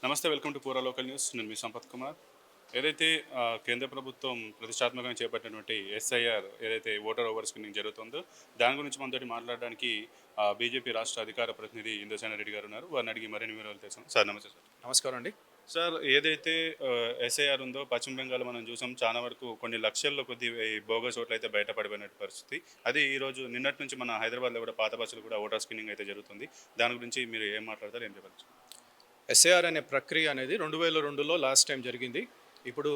నమస్తే, welcome to పూరా local news. నేను మీ సంపత్ కుమార్. ఏదైతే కేంద్ర ప్రభుత్వం ప్రతిష్టాత్మకంగా చేపట్టినటువంటి ఎస్ఐఆర్ ఏదైతే ఓటర్ ఓవర్ స్క్రీనింగ్ జరుగుతుందో దాని గురించి మనతోటి మాట్లాడడానికి బీజేపీ రాష్ట్ర అధికార ప్రతినిధి ఇంద్రసేన రెడ్డి గారు ఉన్నారు. వారిని అడిగి మరిన్ని వివరాలు తెలుసాం. సార్ నమస్తే సార్. నమస్కారం అండి. సార్, ఏదైతే ఎస్ఐఆర్ ఉందో పశ్చిమ బెంగాల్ మనం చూసాం, చాలా వరకు కొన్ని లక్షల్లో కొద్ది ఈ బోగస్ ఓట్లు అయితే బయటపడిపోయిన పరిస్థితి. అది ఈరోజు నిన్నటి నుంచి మన హైదరాబాద్లో కూడా పాత బస్సులు కూడా ఓటర్ స్క్రీనింగ్ అయితే జరుగుతుంది. దాని గురించి మీరు ఏం మాట్లాడతారు, ఏం చెప్పచ్చు? ఎస్ఐఆర్ అనే ప్రక్రియ అనేది 2002లో లాస్ట్ టైం జరిగింది. ఇప్పుడు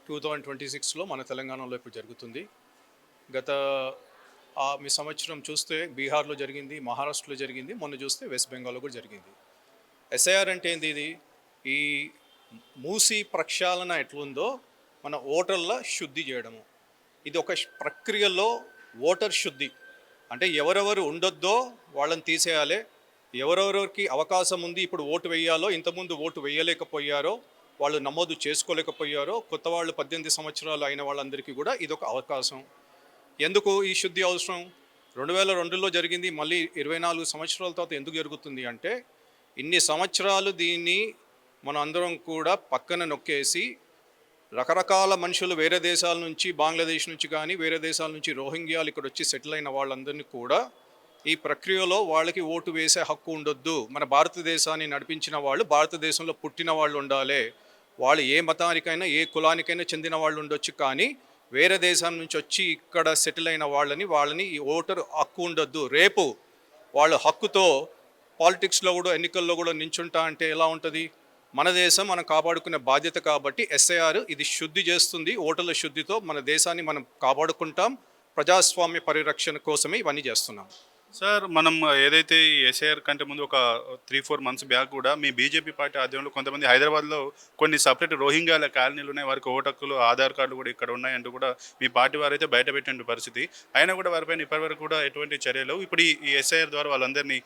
2026లో మన తెలంగాణలో ఇప్పుడు జరుగుతుంది. గత మీ సంవత్సరం చూస్తే బీహార్లో జరిగింది, మహారాష్ట్రలో జరిగింది, మొన్న చూస్తే వెస్ట్ బెంగాల్లో కూడా జరిగింది. ఎస్ఐఆర్ అంటే ఏంది? ఇది ఈ మూసి ప్రక్షాళన ఎట్లుందో మన ఓటర్ల శుద్ధి చేయడము. ఇది ఒక ప్రక్రియలో ఓటర్ శుద్ధి అంటే ఎవరెవరు ఉండొద్దో వాళ్ళని తీసేయాలి, ఎవరెవరికి అవకాశం ఉంది ఇప్పుడు ఓటు వేయాలో, ఇంతకుముందు ఓటు వేయలేకపోయారో, వాళ్ళు నమోదు చేసుకోలేకపోయారో, కొత్త వాళ్ళు 18 సంవత్సరాలు అయిన వాళ్ళందరికీ కూడా ఇదొక అవకాశం. ఎందుకు ఈ శుద్ధి అవసరం? 2002లో జరిగింది, మళ్ళీ 24 సంవత్సరాల తర్వాత ఎందుకు జరుగుతుంది అంటే, ఇన్ని సంవత్సరాలు దీన్ని మనం అందరం కూడా పక్కన నొక్కేసి రకరకాల మనుషులు వేరే దేశాల నుంచి, బంగ్లాదేశ్ నుంచి కానీ వేరే దేశాల నుంచి రోహింగ్యాలు ఇక్కడ వచ్చి సెటిల్ అయిన వాళ్ళందరినీ కూడా ఈ ప్రక్రియలో వాళ్ళకి ఓటు వేసే హక్కు ఉండొద్దు. మన భారతదేశాన్ని నడిపించిన వాళ్ళు భారతదేశంలో పుట్టిన వాళ్ళు ఉండాలి. వాళ్ళు ఏ మతానికైనా ఏ కులానికైనా చెందిన వాళ్ళు ఉండొచ్చు, కానీ వేరే దేశం నుంచి వచ్చి ఇక్కడ సెటిల్ అయిన వాళ్ళని ఈ ఓటర్ హక్కు ఉండొద్దు. రేపు వాళ్ళ హక్కుతో పాలిటిక్స్లో కూడా ఎన్నికల్లో కూడా నించుంటా అంటే ఎలా ఉంటుంది? మన దేశం మనం కాపాడుకునే బాధ్యత కాబట్టి ఎస్ఐఆర్ ఇది శుద్ధి చేస్తుంది. ఓటర్ల శుద్ధితో మన దేశాన్ని మనం కాపాడుకుంటాం. ప్రజాస్వామ్య పరిరక్షణ కోసమే ఇవన్నీ చేస్తున్నాం. సార్, మనం ఏదైతే ఈ ఎస్ఐఆర్ కంటే ముందు ఒక 3-4 మంత్స్ బ్యాక్ కూడా మీ బీజేపీ పార్టీ ఆధ్వర్యంలో కొంతమంది హైదరాబాద్లో కొన్ని సపరేట్ రోహింగ్యాల కాలనీలు ఉన్నాయి, వారికి ఓటు హక్కులు ఆధార్ కార్డులు కూడా ఇక్కడ ఉన్నాయంటూ కూడా మీ పార్టీ వారైతే బయట పెట్టిన పరిస్థితి. అయినా కూడా వారిపైన ఇప్పటివరకు కూడా ఎటువంటి చర్యలు, ఇప్పుడు ఈ ఎస్ఐఆర్ ద్వారా వాళ్ళందరినీ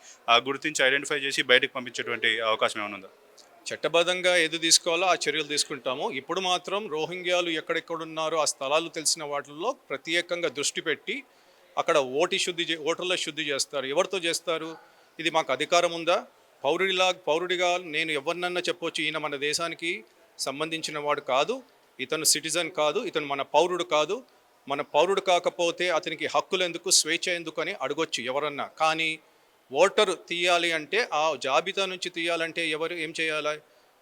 గుర్తించి ఐడెంటిఫై చేసి బయటకు పంపించేటువంటి అవకాశం ఏమైనా ఉందా? చట్టబద్ధంగా ఏది తీసుకోవాలో ఆ చర్యలు తీసుకుంటాము. ఇప్పుడు మాత్రం రోహింగ్యాలు ఎక్కడెక్కడున్నారో ఆ స్థలాలు తెలిసిన వాటిల్లో ప్రత్యేకంగా దృష్టి పెట్టి అక్కడ ఓటర్ల శుద్ధి చేస్తారు. ఎవరితో చేస్తారు? ఇది మాకు అధికారం ఉందా? పౌరుడిగా నేను ఎవరినన్నా చెప్పొచ్చు, ఈయన మన దేశానికి సంబంధించిన వాడు కాదు, ఇతను సిటిజన్ కాదు, ఇతను మన పౌరుడు కాదు, మన పౌరుడు కాకపోతే అతనికి హక్కులు ఎందుకు, స్వేచ్ఛ ఎందుకు అని అడగొచ్చు ఎవరన్నా. కానీ ఓటరు తీయాలి అంటే, ఆ జాబితా నుంచి తీయాలంటే ఎవరు ఏం చేయాలి?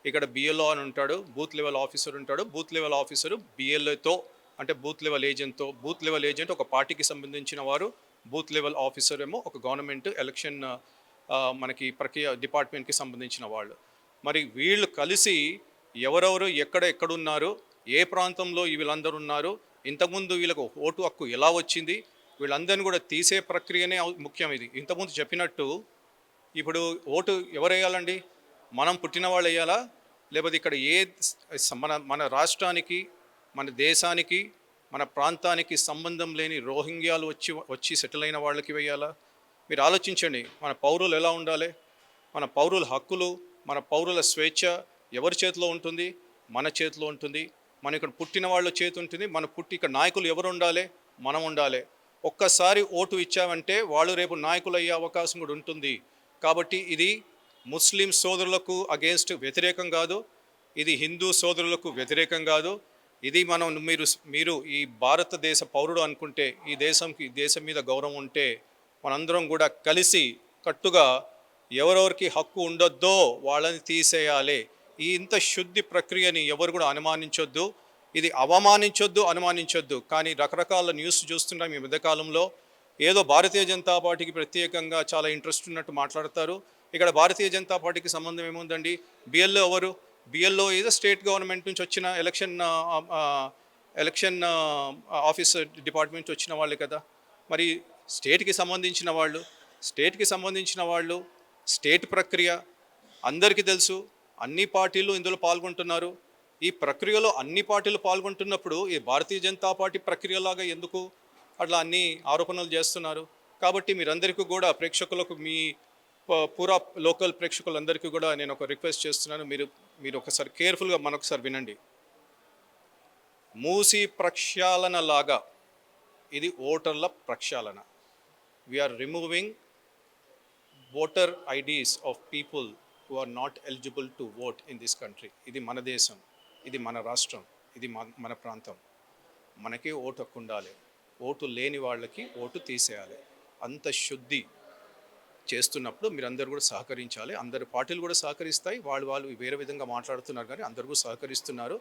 ఇక్కడ బిఎల్ఓ అని ఉంటాడు, బూత్ లెవెల్ ఆఫీసర్ ఉంటాడు. బూత్ లెవెల్ ఆఫీసరు బిఎల్ఓతో అంటే బూత్ లెవెల్ ఏజెంట్ ఒక పార్టీకి సంబంధించిన వారు, బూత్ లెవెల్ ఆఫీసర్ ఏమో ఒక గవర్నమెంట్ ఎలక్షన్ మనకి ప్రక్రియ డిపార్ట్మెంట్కి సంబంధించిన వాళ్ళు. మరి వీళ్ళు కలిసి ఎవరెవరు ఎక్కడున్నారు, ఏ ప్రాంతంలో వీళ్ళందరూ ఉన్నారు, ఇంతకుముందు వీళ్ళకు ఓటు హక్కు ఎలా వచ్చింది, వీళ్ళందరినీ కూడా తీసే ప్రక్రియనే ముఖ్యం. ఇది ఇంతకుముందు చెప్పినట్టు ఇప్పుడు ఓటు ఎవరు వేయాలండి? మనం పుట్టిన వాళ్ళు వేయాలా? లేకపోతే ఇక్కడ మన రాష్ట్రానికి, మన దేశానికి, మన ప్రాంతానికి సంబంధం లేని రోహింగ్యాలు వచ్చి సెటిల్ అయిన వాళ్ళకి వేయాలా? మీరు ఆలోచించండి. మన పౌరులు ఎలా ఉండాలి? మన పౌరుల హక్కులు, మన పౌరుల స్వేచ్ఛ ఎవరి చేతిలో ఉంటుంది? మన చేతిలో ఉంటుంది. మన ఇక్కడ పుట్టిన వాళ్ళ చేతి ఉంటుంది. ఇక్కడ నాయకులు ఎవరు ఉండాలి? మనం ఉండాలి. ఒక్కసారి ఓటు ఇచ్చామంటే వాళ్ళు రేపు నాయకులు అయ్యే అవకాశం కూడా ఉంటుంది. కాబట్టి ఇది ముస్లిం సోదరులకు వ్యతిరేకం కాదు, ఇది హిందూ సోదరులకు వ్యతిరేకం కాదు. ఇది మీరు ఈ భారతదేశ పౌరుడు అనుకుంటే, ఈ దేశం మీద గౌరవం ఉంటే మనందరం కూడా కలిసి కట్టుగా ఎవరెవరికి హక్కు ఉండొద్దో వాళ్ళని తీసేయాలి. ఈ ఇంత శుద్ధి ప్రక్రియని ఎవరు కూడా అనుమానించొద్దు, ఇది అనుమానించొద్దు. కానీ రకరకాల న్యూస్ చూస్తున్నాం ఈ మధ్యకాలంలో. ఏదో భారతీయ జనతా పార్టీకి ప్రత్యేకంగా చాలా ఇంట్రెస్ట్ ఉన్నట్టు మాట్లాడతారు. ఇక్కడ భారతీయ జనతా పార్టీకి సంబంధం ఏముందండి? బిఎల్ఓ ఎవరు? బిఎల్ఓ ఏదో స్టేట్ గవర్నమెంట్ నుంచి వచ్చిన ఎలక్షన్ ఆఫీస్ డిపార్ట్మెంట్ వచ్చిన వాళ్ళు కదా. మరి స్టేట్కి సంబంధించిన వాళ్ళు స్టేట్ ప్రక్రియ అందరికీ తెలుసు. అన్ని పార్టీలు ఇందులో పాల్గొంటున్నారు. ఈ ప్రక్రియలో అన్ని పార్టీలు పాల్గొంటున్నప్పుడు ఈ భారతీయ జనతా పార్టీ ప్రక్రియలాగా ఎందుకు అట్లా అన్ని ఆరోపణలు చేస్తున్నారు? కాబట్టి మీరందరికీ కూడా ప్రేక్షకులకు, మీ పూరా లోకల్ ప్రేక్షకులందరికీ కూడా నేను ఒక రిక్వెస్ట్ చేస్తున్నాను. మీరు ఒకసారి కేర్ఫుల్గా మనొకసారి వినండి. మూసి ప్రక్షాళన లాగా ఇది ఓటర్ల ప్రక్షాళన. We are removing voter IDs of people who are not eligible to vote in this country. ఇది మన దేశం, ఇది మన రాష్ట్రం, ఇది మన ప్రాంతం. మనకే ఓటు హక్కు ఉండాలి. ఓటు లేని వాళ్ళకి ఓటు తీసేయాలి. అంత శుద్ధి చేస్తున్నప్పుడు మీరందరూ కూడా సహకరించాలి. అందరు పార్టీలు కూడా సహకరిస్తాయి. వాళ్ళు వేరే విధంగా మాట్లాడుతున్నారు కానీ అందరూ కూడా సహకరిస్తున్నారు.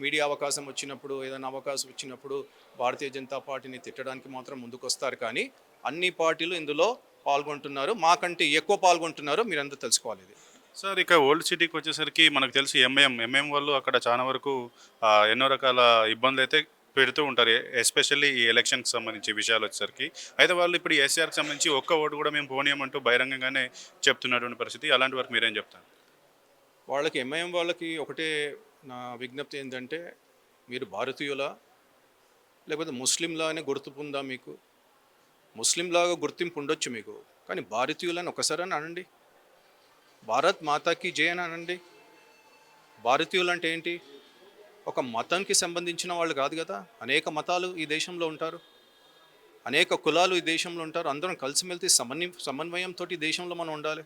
మీడియా అవకాశం వచ్చినప్పుడు, ఏదైనా అవకాశం వచ్చినప్పుడు భారతీయ జనతా పార్టీని తిట్టడానికి మాత్రం ముందుకొస్తారు. కానీ అన్ని పార్టీలు ఇందులో పాల్గొంటున్నారు. మాకంటే ఎక్కువ పాల్గొంటున్నారు. మీరందరూ తెలుసుకోవాలి ఇది. సార్ ఇక ఓల్డ్ సిటీకి వచ్చేసరికి మనకు తెలిసి ఎంఐఎం వాళ్ళు అక్కడ చాలా వరకు ఎన్నో రకాల ఇబ్బందులు అయితే పెడుతూ ఉంటారు, ఎస్పెషల్లీ ఈ ఎలక్షన్కి సంబంధించి విషయాలు వచ్చేసరికి. అయితే వాళ్ళు ఇప్పుడు ఎస్ఆర్కి సంబంధించి ఒక్క ఓటు కూడా మేము పోనీయమంటూ బహిరంగంగానే చెప్తున్నటువంటి పరిస్థితి. అలాంటి వరకు మీరేం చెప్తారు? వాళ్ళకి ఎంఐఎం వాళ్ళకి ఒకటే నా విజ్ఞప్తి ఏంటంటే, మీరు భారతీయులా లేకపోతే ముస్లింలానే గుర్తింపు ఉందా మీకు? ముస్లింలాగా గుర్తింపు ఉండొచ్చు మీకు, కానీ భారతీయులని ఒకసారి అనండి. భారత్ మాతాకి జై అని అనండి. భారతీయులు అంటే ఏంటి? ఒక మతానికి సంబంధించిన వాళ్ళు కాదు కదా. అనేక మతాలు ఈ దేశంలో ఉంటారు, అనేక కులాలు ఈ దేశంలో ఉంటారు. అందరం కలిసిమెలిసి సమన్వయంతో ఈ దేశంలో మనం ఉండాలి.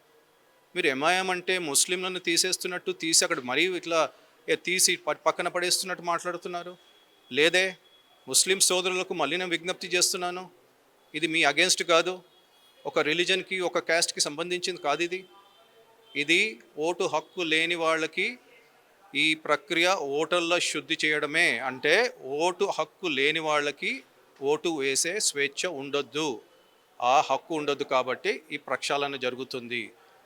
మీరు ఎంఐఎం అంటే ముస్లింలను తీసేస్తున్నట్టు తీసి అక్కడ మరీ ఇట్లా తీసి పక్కన పడేస్తున్నట్టు మాట్లాడుతున్నారు. లేదే, ముస్లిం సోదరులకు మళ్ళీ నేను విజ్ఞప్తి చేస్తున్నాను, ఇది మీ అగేన్స్ట్ కాదు, ఒక రిలీజన్కి ఒక క్యాస్ట్కి సంబంధించింది కాదు ఇది. ఇది ఓటు హక్కు లేని వాళ్ళకి ఈ ప్రక్రియ ఓటర్ల శుద్ధి చేయడమే. అంటే ఓటు హక్కు లేని వాళ్ళకి ఓటు వేసే స్వేచ్ఛ ఉండొద్దు, ఆ హక్కు ఉండొద్దు. కాబట్టి ఈ ప్రక్షాళన జరుగుతుంది.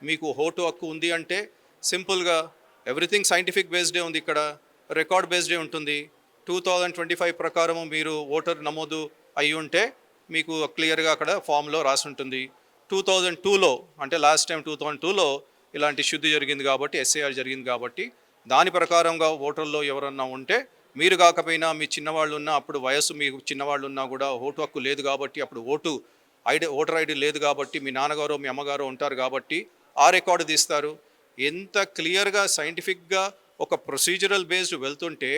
మీకు ఓటు హక్కు ఉంది అంటే సింపుల్గా ఎవ్రీథింగ్ సైంటిఫిక్ బేస్డే ఉంది, ఇక్కడ రికార్డ్ బేస్డే ఉంటుంది. 2025 ప్రకారం మీరు ఓటర్ నమోదు అయి ఉంటే మీకు క్లియర్గా అక్కడ ఫామ్లో రాసి ఉంటుంది. 2002లో అంటే లాస్ట్ టైం 2002లో ఇలాంటి శుద్ధి జరిగింది కాబట్టి, ఎస్ఐఆర్ జరిగింది కాబట్టి దాని ప్రకారంగా ఓటర్లో ఎవరన్నా ఉంటే, మీరు కాకపోయినా మీ చిన్నవాళ్ళు ఉన్నా, అప్పుడు వయసు మీకు చిన్నవాళ్ళు ఉన్నా కూడా ఓటు హక్కు లేదు కాబట్టి, అప్పుడు ఓటర్ ఐడి లేదు కాబట్టి, మీ నాన్నగారు మీ అమ్మగారు ఉంటారు కాబట్టి ఆ రికార్డు తీస్తారు. ఎంత క్లియర్గా సైంటిఫిక్గా ఒక ప్రొసీజరల్ బేస్డ్ వెళ్తుంటే,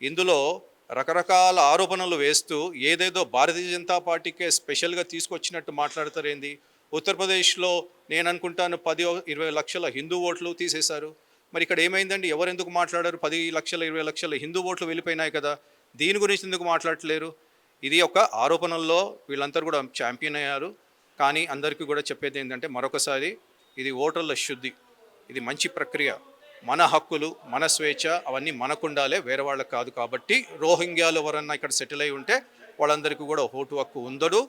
ఇందులో రకరకాల ఆరోపణలు వేస్తూ ఏదేదో భారతీయ జనతా పార్టీకే స్పెషల్గా తీసుకొచ్చినట్టు మాట్లాడతారేంది. ఉత్తరప్రదేశ్లో నేను అనుకుంటాను 10-20 లక్షల హిందూ ఓట్లు తీసేశారు. మరి ఇక్కడ ఏమైందండి? ఎవరెందుకు మాట్లాడారు? 10 లక్షల 20 లక్షల హిందూ ఓట్లు వెళ్ళిపోయినాయి కదా, దీని గురించి ఎందుకు మాట్లాడట్లేరు? ఇది ఒక ఆరోపణల్లో వీళ్ళందరూ కూడా ఛాంపియన్ అయ్యారు. కానీ అందరికీ కూడా చెప్పేది ఏంటంటే, మరొకసారి ఇది ఓటర్ల శుద్ధి, ఇది మంచి ప్రక్రియ. మన హక్కులు, మన స్వేచ్ఛ అవన్నీ మనకు ఉండాలి, వేరే వాళ్ళకి కాదు. కాబట్టి రోహింగ్యాలు ఎవరన్నా ఇక్కడ సెటిల్ అయి ఉంటే వాళ్ళందరికీ కూడా ఓటు హక్కు ఉండదు,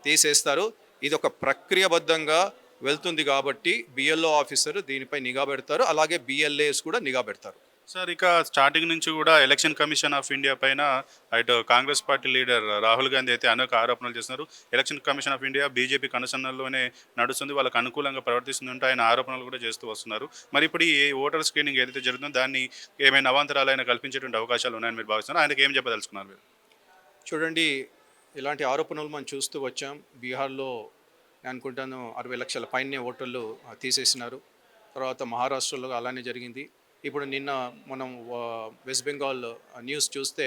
తీసేస్తారు. ఇది ఒక ప్రక్రియబద్ధంగా వెళ్తుంది కాబట్టి బిఎల్ఓ ఆఫీసర్ దీనిపై నిఘా పెడతారు, అలాగే బిఎల్ఏస్ కూడా నిఘా పెడతారు. సార్ ఇక స్టార్టింగ్ నుంచి కూడా ఎలక్షన్ కమిషన్ ఆఫ్ ఇండియా పైన అటు కాంగ్రెస్ పార్టీ లీడర్ రాహుల్ గాంధీ అయితే అనేక ఆరోపణలు చేస్తున్నారు. Election commission of India BJP కనుసన్నల్లోనే నడుస్తుంది, వాళ్ళకు అనుకూలంగా ప్రవర్తిస్తుందంటే ఆయన ఆరోపణలు కూడా చేస్తూ వస్తున్నారు. మరి ఇప్పుడు ఈ ఓటర్ స్క్రీనింగ్ ఏదైతే జరుగుతుందో దాన్ని ఏమైనా అవాంతరాలు అయినా కల్పించేటువంటి అవకాశాలు ఉన్నాయని మీరు భావిస్తున్నారు? ఆయనకి ఏం చెప్పదలుచుకున్నారు మీరు? చూడండి, ఇలాంటి ఆరోపణలు మనం చూస్తూ వచ్చాం. బీహార్లో నేను అనుకుంటాను 60 లక్షల పైనే ఓటర్లు తీసేసినారు. తర్వాత మహారాష్ట్రలో అలానే జరిగింది. ఇప్పుడు నిన్న మనం వెస్ట్ బెంగాల్ న్యూస్ చూస్తే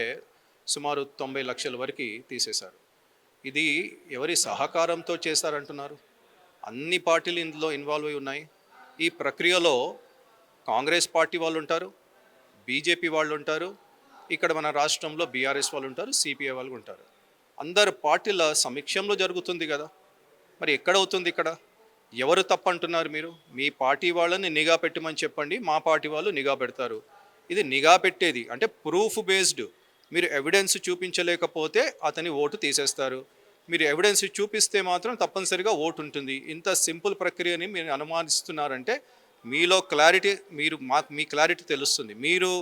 సుమారు 90 లక్షల వరకు తీసేశారు. ఇది ఎవరి సహకారంతో చేశారంటున్నారు? అన్ని పార్టీలు ఇందులో ఇన్వాల్వ్ అయి ఉన్నాయి. ఈ ప్రక్రియలో కాంగ్రెస్ పార్టీ వాళ్ళు ఉంటారు, బీజేపీ వాళ్ళు ఉంటారు, ఇక్కడ మన రాష్ట్రంలో బీఆర్ఎస్ వాళ్ళు ఉంటారు, సిపిఐ వాళ్ళు ఉంటారు. అందరు పార్టీల సమీక్షంలో జరుగుతుంది కదా. మరి ఎక్కడవుతుంది ఇక్కడ? ఎవరు తప్పంటున్నారు మీరు? మీ పార్టీ వాళ్ళని నిఘా పెట్టమని చెప్పండి, మా పార్టీ వాళ్ళు నిఘా పెడతారు. ఇది నిఘా పెట్టేది అంటే ప్రూఫ్ బేస్డ్. మీరు ఎవిడెన్స్ చూపించలేకపోతే అతని ఓటు తీసేస్తారు. మీరు ఎవిడెన్స్ చూపిస్తే మాత్రం తప్పనిసరిగా ఓటు ఉంటుంది. ఇంత సింపుల్ ప్రక్రియని మీరు అనుమానిస్తున్నారంటే మీలో క్లారిటీ, మీ క్లారిటీ తెలుస్తుంది. మీరు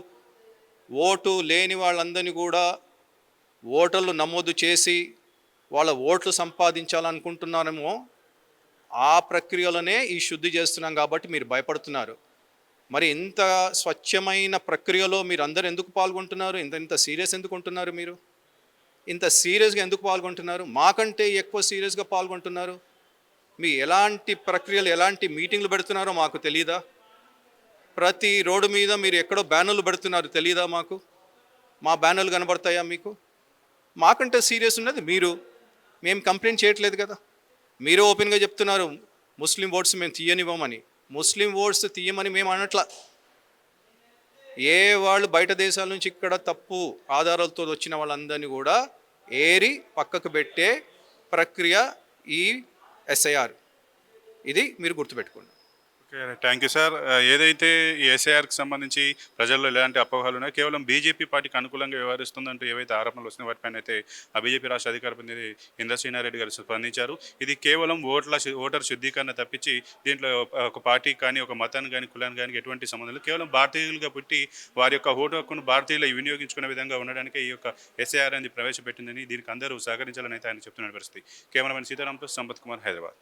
ఓటు లేని వాళ్ళందరినీ కూడా ఓటర్లు నమోదు చేసి వాళ్ళ ఓట్లు సంపాదించాలనుకుంటున్నారేమో. ఆ ప్రక్రియలోనే ఈ శుద్ధి చేస్తున్నాం కాబట్టి మీరు భయపడుతున్నారు. మరి ఇంత స్వచ్ఛమైన ప్రక్రియలో మీరు అందరూ ఎందుకు పాల్గొంటున్నారు? ఇంత సీరియస్ ఎందుకు ఉంటున్నారు? మీరు ఇంత సీరియస్గా ఎందుకు పాల్గొంటున్నారు? మాకంటే ఎక్కువ సీరియస్గా పాల్గొంటున్నారు. మీ ఎలాంటి ప్రక్రియలు, ఎలాంటి మీటింగ్లు పెడుతున్నారో మాకు తెలీదా? ప్రతి రోడ్డు మీద మీరు ఎక్కడో బ్యానర్లు పెడుతున్నారు, తెలీదా మాకు? మా బ్యానర్లు కనబడతాయా మీకు? మాకంటే సీరియస్ ఉన్నది మీరు. మేము కంప్లైంట్ చేయట్లేదు కదా. మీరే ఓపెన్గా చెప్తున్నారు ముస్లిం ఓట్స్ మేము తీయనివ్వమని. ముస్లిం ఓట్స్ తీయమని మేము అనట్లా. ఏ వాళ్ళు బయట దేశాల నుంచి ఇక్కడ తప్పు ఆధారాలతో వచ్చిన వాళ్ళందరినీ కూడా ఏరి పక్కకు పెట్టే ప్రక్రియ ఈ ఎస్ఐఆర్. ఇది మీరు గుర్తుపెట్టుకోండి. Okay, thank you sir. ఏదైతే ఈ ఎస్ఐఆర్కి సంబంధించి ప్రజల్లో ఎలాంటి అపోహలు ఉన్నాయో కేవలం బీజేపీ పార్టీకి అనుకూలంగా వ్యవహరిస్తుందంటూ ఏవైతే ఆరోపణలు వస్తున్నాయో వాటిపైన అయితే ఆ బీజేపీ రాష్ట్ర అధికార ప్రతినిధి ఇంద్రశ్రీనారెడ్డి గారు స్పందించారు. ఇది కేవలం ఓటర్ శుద్ధీకరణ తప్పించి దీంట్లో ఒక పార్టీకి కానీ ఒక మతానికి కానీ కులానికి కానీ ఎటువంటి సంబంధం లేదు. కేవలం భారతీయులుగా పుట్టి వారి యొక్క ఓటు హక్కును భారతీయులు వినియోగించుకునే విధంగా ఉండడానికి ఈ యొక్క ఎస్ఐఆర్ అనేది ప్రవేశపెట్టిందని, దీనికి అందరూ సహకరించాలని అయితే ఆయన చెప్తున్న పరిస్థితి. కెమెరామెన్ సీతారాంతో సంపత్ కుమార్, హైదరాబాద్.